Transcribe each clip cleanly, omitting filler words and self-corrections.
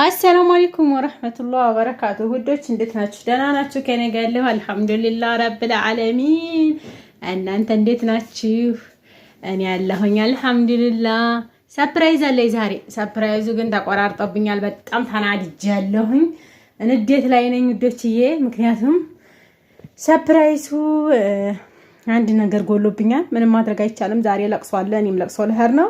አሰላሙ አለይኩም ወራህመቱላሂ ወበረካቱሁ። ውዶች እንዴት ናችሁ? ደህና ናችሁ? ከኔ ጋር ያለው አልሐምዱሊላህ ረብል ዓለሚን። እናንተ እንዴት ናችሁ? እኔ ያለሁኝ አልሐምዱሊላህ። ሰርፕራይዝ አለኝ ዛሬ። ሰርፕራይዙ ግን ተቆራርጦብኛል። በጣም ተናድጃለሁኝ። እንዴት ላይ ነኝ ውዶችዬ? ምክንያቱም ሰርፕራይዙ አንድ ነገር ጎሎብኛል። ምንም ማድረግ አይቻልም። ዛሬ ለቅሶ አለ። እኔም ለቅሶ ልሄድ ነው።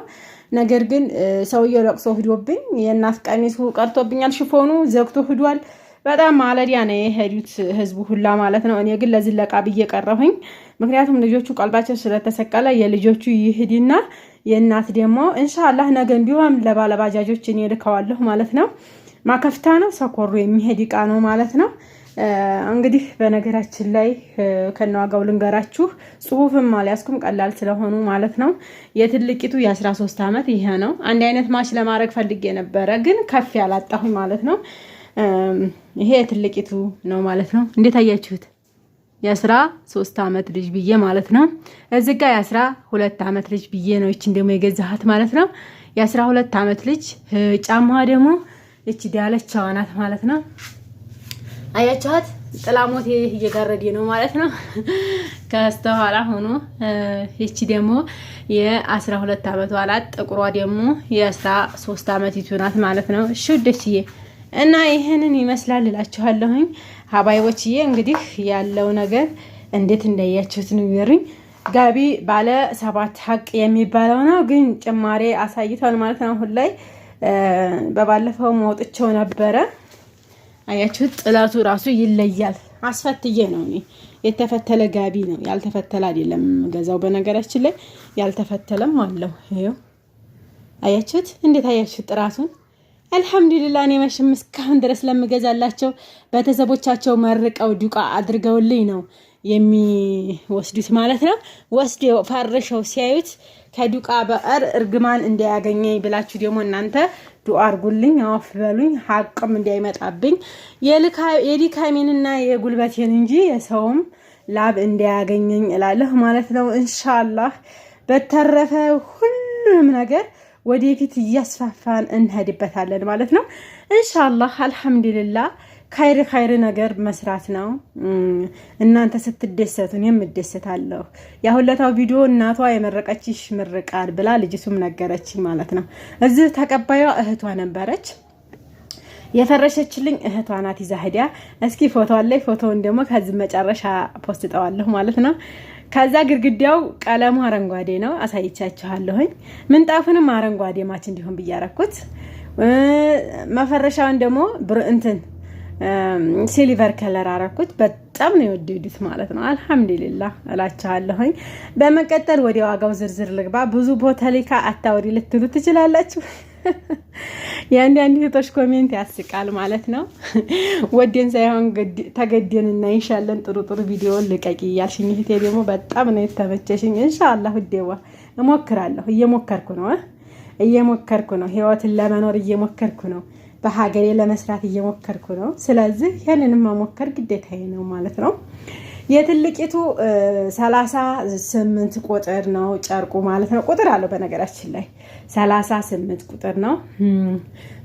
ነገር ግን ሰውየው ለቅሶ ሂዶብኝ የእናት ቀሚሱ ቀርቶብኛል። ሽፎኑ ዘግቶ ሂዷል። በጣም ማለዲያ ነው የሄዱት ህዝቡ ሁላ ማለት ነው። እኔ ግን ለዝለቃ ብዬ ቀረሁኝ። ምክንያቱም ልጆቹ ቀልባቸው ስለተሰቀለ የልጆቹ ይሂድና የእናት ደግሞ ኢንሻአላህ ነገም ቢሆን ለባለባጃጆች እኔ ልከዋለሁ ማለት ነው። ማከፍታ ነው ሰኮሩ የሚሄድ እቃ ነው ማለት ነው። እንግዲህ በነገራችን ላይ ከነዋጋው ልንገራችሁ። ጽሁፍም አልያዝኩም ቀላል ስለሆኑ ማለት ነው። የትልቂቱ የ13 አመት ይሄ ነው። አንድ አይነት ማች ለማድረግ ፈልጌ ነበረ ግን ከፍ ያላጣሁኝ ማለት ነው። ይሄ የትልቂቱ ነው ማለት ነው። እንዴት አያችሁት? የ13 አመት ልጅ ብዬ ማለት ነው። እዚህ ጋር የ12 አመት ልጅ ብዬ ነው እቺን ደግሞ የገዛሃት ማለት ነው። የ12 አመት ልጅ ጫማዋ ደግሞ እቺ ዳለቻዋ ናት ማለት ነው። አያቻት ጥላሞት እየጋረደ ነው ማለት ነው። ከስተኋላ ሆኖ እቺ ደግሞ የ12 አመት ዋላት ጥቁሯ ደግሞ የ13 አመት ይቱናት ማለት ነው። እሺ ደስዬ እና ይሄንን ይመስላል እላችኋለሁኝ ሀባይቦችዬ። እንግዲህ ያለው ነገር እንዴት እንዳያችሁት ንገሩኝ። ጋቢ ባለ 7 ሀቅ የሚባለው ነው ግን ጭማሬ አሳይቷል ማለት ነው። አሁን ላይ በባለፈው ማውጥቸው ነበረ። አያችሁት ጥላቱ ራሱ ይለያል። አስፈትዬ ነው እኔ የተፈተለ ጋቢ ነው ያልተፈተለ አይደለም ገዛው። በነገራችን ላይ ያልተፈተለም አለው። ይሄው አያችሁት እንዴት አያችሁት ጥራቱን። አልሐምዱሊላህ እኔ መሽም እስካሁን ድረስ ለምገዛላቸው ቤተሰቦቻቸው መርቀው ዱቃ አድርገውልኝ ነው የሚወስዱት ማለት ነው። ወስደው ፈርሸው ሲያዩት ከዱቃ በቀር እርግማን እንዳያገኘኝ ብላችሁ ደግሞ እናንተ ዱአ አርጉልኝ፣ አፍ በሉኝ፣ ሐቅም እንዳይመጣብኝ የዲካሜንና የጉልበቴን እንጂ የሰውም ላብ እንዳያገኘኝ እላለሁ ማለት ነው። ኢንሻአላህ በተረፈ ሁሉም ነገር ወደፊት እያስፋፋን እንሄድበታለን ማለት ነው። ኢንሻአላህ አልሐምዱሊላህ ኸይር ነገር መስራት ነው። እናንተ ስትደሰቱ እኔም እደሰታለሁ። ያሁለታው ቪዲዮ እናቷ የመረቀችሽ ምርቃል ብላ ልጅቱም ነገረችኝ ማለት ነው። እዚህ ተቀባዩ እህቷ ነበረች። የፈረሸችልኝ እህቷ ናት ይዛ ሄዳ። እስኪ ፎቶ አለኝ። ፎቶውን ደግሞ ከዚህ መጨረሻ ፖስት ጠዋለሁ ማለት ነው። ከዛ ግድግዳው ቀለሙ አረንጓዴ ነው አሳይቻችኋለሁኝ። ምንጣፉንም አረንጓዴ ማች እንዲሆን ብያረኩት። መፈረሻውን ደግሞ ሲልቨር ከለር አረኩት። በጣም ነው የወደዱት ማለት ነው። አልሐምዱሊላህ እላችኋለሁኝ። በመቀጠል ወደ ዋጋው ዝርዝር ልግባ። ብዙ ቦታ ሊካ አታውሪ ልትሉ ትችላላችሁ። የአንዳንድ እህቶች ኮሜንት ያስቃል ማለት ነው። ወደን ሳይሆን ተገደንና ኢንሻአላህ ጥሩ ቪዲዮ ልቀቂ ያልሽኝ እህቴ ደግሞ በጣም ነው የተመቸሽኝ። ኢንሻአላህ ወደዋ እሞክራለሁ። እየሞከርኩ ነው። ህይወትን ለመኖር እየሞከርኩ ነው። በሀገሬ ለመስራት እየሞከርኩ ነው። ስለዚህ ያንንም መሞከር ግዴታዬ ነው ማለት ነው። የትልቂቱ 38 ቁጥር ነው ጨርቁ ማለት ነው። ቁጥር አለው በነገራችን ላይ 38 ቁጥር ነው።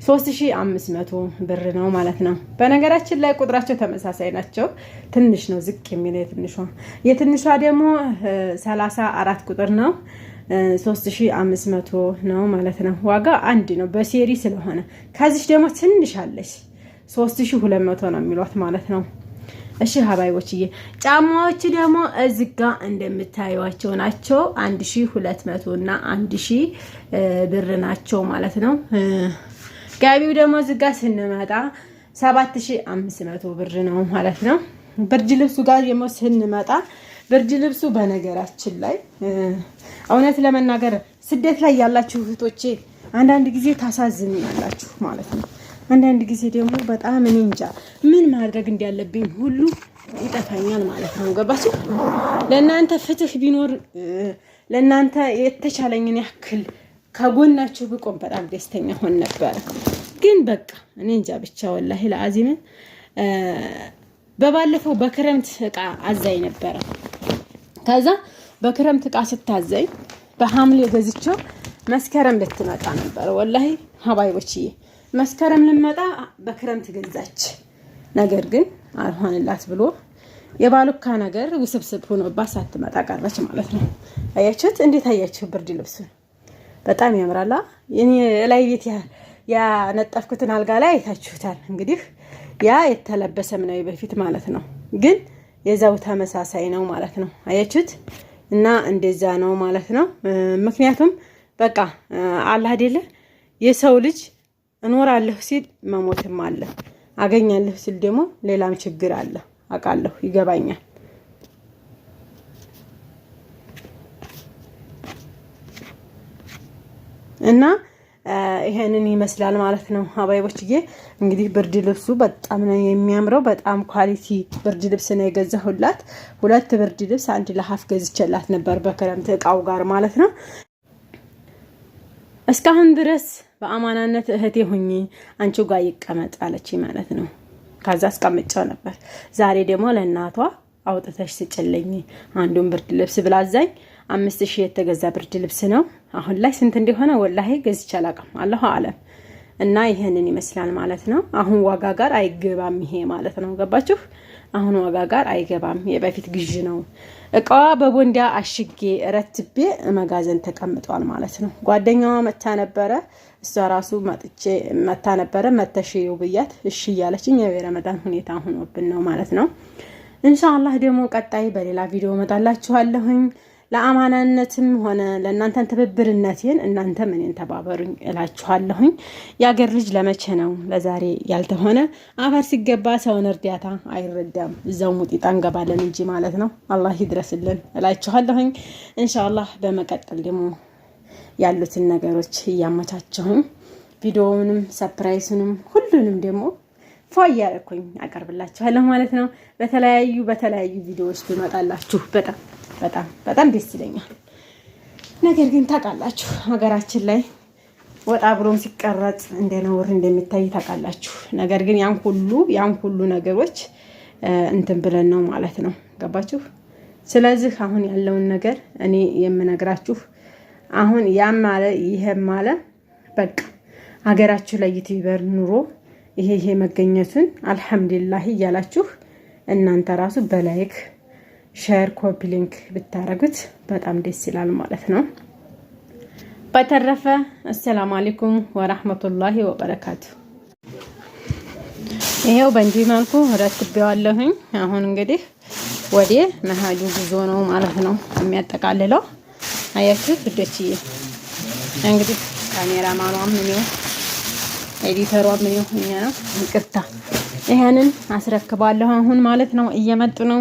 3500 ብር ነው ማለት ነው። በነገራችን ላይ ቁጥራቸው ተመሳሳይ ናቸው። ትንሽ ነው ዝቅ የሚለው የትንሿ ደግሞ 34 ቁጥር ነው። 3500 ነው ማለት ነው። ዋጋ አንድ ነው በሴሪ ስለሆነ። ከዚህ ደግሞ ትንሽ አለች 3200 ነው የሚሏት ማለት ነው። እሺ ሀባይቦችዬ ጫማዎች ደግሞ እዚህ ጋር እንደምታዩዋቸው ናቸው። 1200 እና 1000 ብር ናቸው ማለት ነው። ጋቢው ደግሞ እዚህ ጋር ስንመጣ 7500 ብር ነው ማለት ነው። ብርድ ልብሱ ጋር ደግሞ ስንመጣ ብርድ ልብሱ በነገራችን ላይ እውነት ለመናገር ስደት ላይ ያላችሁ እህቶቼ አንዳንድ ጊዜ ታሳዝኑኛላችሁ ማለት ነው። አንዳንድ ጊዜ ደግሞ በጣም እኔ እንጃ ምን ማድረግ እንዳለብኝ ሁሉ ይጠፋኛል ማለት ነው። ገባችሁ? ለእናንተ ፍትህ ቢኖር ለእናንተ የተቻለኝን ያክል ከጎናችሁ ብቆም በጣም ደስተኛ ሆን ነበር። ግን በቃ እኔ እንጃ ብቻ ወላሂ ለአዚም በባለፈው በክረምት እቃ አዛይ ነበረ። ከዛ በክረምት እቃ ስታዘይ በሐምሌ ገዝቼው መስከረም ልትመጣ ነበር ወላሂ ሀባይቦችዬ መስከረም ልመጣ በክረምት ገዛች። ነገር ግን አልሆንላት ብሎ የባሉካ ነገር ውስብስብ ሆኖባት ሳትመጣ ቀረች ማለት ነው። አያችሁት? እንዴት አያችሁ? ብርድ ልብሱን በጣም ያምራላ። እኔ ላይ ቤት ያነጠፍኩትን አልጋ ላይ አይታችሁታል። እንግዲህ ያ የተለበሰም ነው በፊት ማለት ነው። ግን የዛው ተመሳሳይ ነው ማለት ነው። አያችሁት? እና እንደዛ ነው ማለት ነው። ምክንያቱም በቃ አላህ አይደለ የሰው ልጅ እኖራለሁ ሲል መሞትም አለ፣ አገኛለሁ ሲል ደግሞ ሌላም ችግር አለ። አውቃለሁ፣ ይገባኛል። እና ይሄንን ይመስላል ማለት ነው ሀባይቦችዬ። እንግዲህ ብርድ ልብሱ በጣም ነው የሚያምረው። በጣም ኳሊቲ ብርድ ልብስ ነው የገዛሁላት። 2 ብርድ ልብስ አንድ ለሀፍ ገዝቼላት ነበር በክረምት እቃው ጋር ማለት ነው። እስካሁን ድረስ በአማናነት እህቴ ሆኜ አንቺ ጋር ይቀመጥ አለች ማለት ነው። ከዛ አስቀምጫው ነበር። ዛሬ ደግሞ ለእናቷ አውጥተሽ ስጭልኝ አንዱን ብርድ ልብስ ብላዛኝ 5000 የተገዛ ብርድ ልብስ ነው። አሁን ላይ ስንት እንደሆነ ወላሂ ገዝቼ አላውቅም፣ አላሁ አለም። እና ይሄንን ይመስላል ማለት ነው። አሁን ዋጋ ጋር አይገባም ይሄ ማለት ነው። ገባችሁ? አሁን ዋጋ ጋር አይገባም። የበፊት ግዥ ነው። እቃዋ በቦንዳ አሽጌ ረትቤ መጋዘን ተቀምጧል ማለት ነው። ጓደኛዋ መታ ነበረ፣ እሷ ራሱ መታ ነበረ። መተሽው ብያት እሺ እያለችኝ የረመዳን ሁኔታ ሆኖብን ነው ማለት ነው። ኢንሻአላህ ደግሞ ቀጣይ በሌላ ቪዲዮ መጣላችኋለሁኝ። ለአማናነትም ሆነ ለእናንተን ትብብርነቴን እናንተ ምንን ተባበሩኝ እላችኋለሁኝ። የአገር ልጅ ለመቼ ነው ለዛሬ ያልተሆነ አፈር ሲገባ ሰውን እርዳታ አይረዳም፣ እዛው ሙጢጣ እንገባለን እንጂ ማለት ነው። አላህ ይድረስልን እላችኋለሁኝ። ኢንሻአላህ በመቀጠል ደግሞ ያሉትን ነገሮች እያመቻቸሁኝ ቪዲዮውንም ሰርፕራይዙንም ሁሉንም ደግሞ ፏያለኩኝ አቀርብላችኋለሁ ማለት ነው። በተለያዩ ቪዲዮዎች ብመጣላችሁ በጣም ደስ ይለኛል። ነገር ግን ታውቃላችሁ ሀገራችን ላይ ወጣ ብሎም ሲቀረጽ እንደነውር እንደሚታይ ታውቃላችሁ። ነገር ግን ያን ሁሉ ነገሮች እንትን ብለን ነው ማለት ነው። ገባችሁ? ስለዚህ አሁን ያለውን ነገር እኔ የምነግራችሁ አሁን ያም ማለ ይሄም ማለ በቃ ሀገራችሁ ላይ ዩቲዩበር ኑሮ ይሄ መገኘቱን አልሐምዱሊላህ እያላችሁ እናንተ ራሱ በላይክ ሼር ኮፒ ሊንክ ብታረጉት በጣም ደስ ይላል ማለት ነው። በተረፈ አሰላሙ አለይኩም ወራህመቱላሂ ወበረካቱ። ይሄው በእንዲህ መልኩ ረትቤዋለሁኝ። አሁን እንግዲህ ወደ መሀሉ ጉዞ ነው ማለት ነው የሚያጠቃልለው። አያችሁ ፍዶችዬ፣ እንግዲህ ካሜራማኗም ምን ኤዲተሯ ምን ይሁንኛ ነው ይቅርታ። ይሄንን አስረክባለሁ አሁን ማለት ነው። እየመጡ ነው።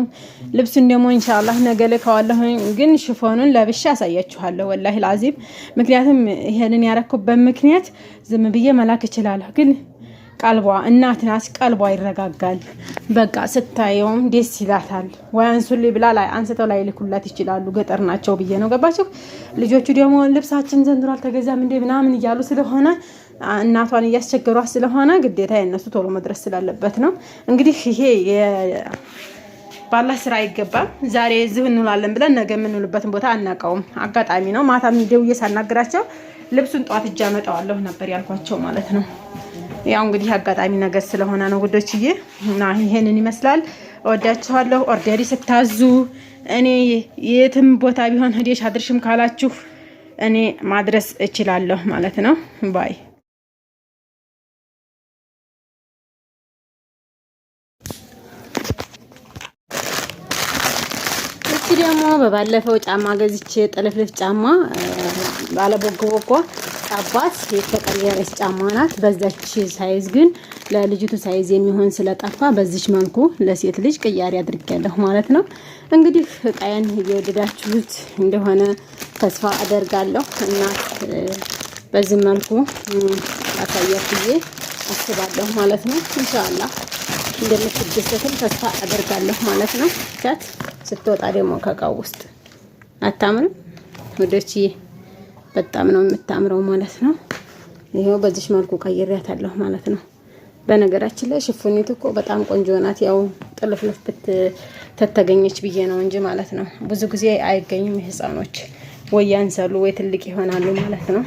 ልብሱን ደግሞ ኢንሻአላህ ነገ ልከዋለሁ። ግን ሽፎኑን ለብሻ አሳያችኋለሁ ወላሂ ላዚም። ምክንያቱም ይሄንን ያረኩበት ምክንያት ዝም ብዬ መላክ እችላለሁ፣ ግን ቀልቧ እናት ናት፣ ቀልቧ ይረጋጋል። በቃ ስታየውም ደስ ይላታል። ወይ አንሱልኝ ብላ ላይ አንስተው ላይ ልኩላት ይችላሉ። ገጠር ናቸው ብዬ ነው። ገባችሁ? ልጆቹ ደግሞ ልብሳችን ዘንድሮ አልተገዛም እንደ ምናምን እያሉ ስለሆነ እናቷን እያስቸገሯት ስለሆነ ግዴታ የነሱ ቶሎ መድረስ ስላለበት ነው። እንግዲህ ይሄ ባላህ ስራ አይገባም። ዛሬ እዚሁ እንውላለን ብለን ነገ የምንውልበትን ቦታ አናውቀውም። አጋጣሚ ነው። ማታም ደውዬ ሳናግራቸው ልብሱን ጧት እጅ አመጣዋለሁ ነበር ያልኳቸው ማለት ነው። ያው እንግዲህ አጋጣሚ ነገር ስለሆነ ነው ውዶችዬ። እና ይሄንን ይመስላል። እወዳችኋለሁ። ኦርደሪ ስታዙ እኔ የትም ቦታ ቢሆን ሄደሽ አድርሽም ካላችሁ እኔ ማድረስ እችላለሁ ማለት ነው። ባይ ደግሞ በባለፈው ጫማ ገዝቼ ጥልፍልፍ ጫማ ባለቦጎቦጎ አባት የተቀየረች ጫማ ናት። በዛች ሳይዝ ግን ለልጅቱ ሳይዝ የሚሆን ስለጠፋ በዚች መልኩ ለሴት ልጅ ቅያሬ አድርጌያለሁ ማለት ነው። እንግዲህ እቃዬን እየወደዳችሁት እንደሆነ ተስፋ አደርጋለሁ እና በዚህ መልኩ አሳያችሁዬ አስባለሁ ማለት ነው። ኢንሻአላህ እንደምትደሰቱም ተስፋ አደርጋለሁ ማለት ነው። ቻት ስትወጣ ደግሞ ከቃው ውስጥ አታምርም ወደቺ? በጣም ነው የምታምረው ማለት ነው። ይሄው በዚህ መልኩ ቀይሬያታለሁ ማለት ነው። በነገራችን ላይ ሽፎኒቱ እኮ በጣም ቆንጆ ናት። ያው ጥልፍልፍ ተተገኘች ብዬ ነው እንጂ ማለት ነው። ብዙ ጊዜ አይገኝም። ህፃኖች ወይ ያንሳሉ ወይ ትልቅ ይሆናሉ ማለት ነው።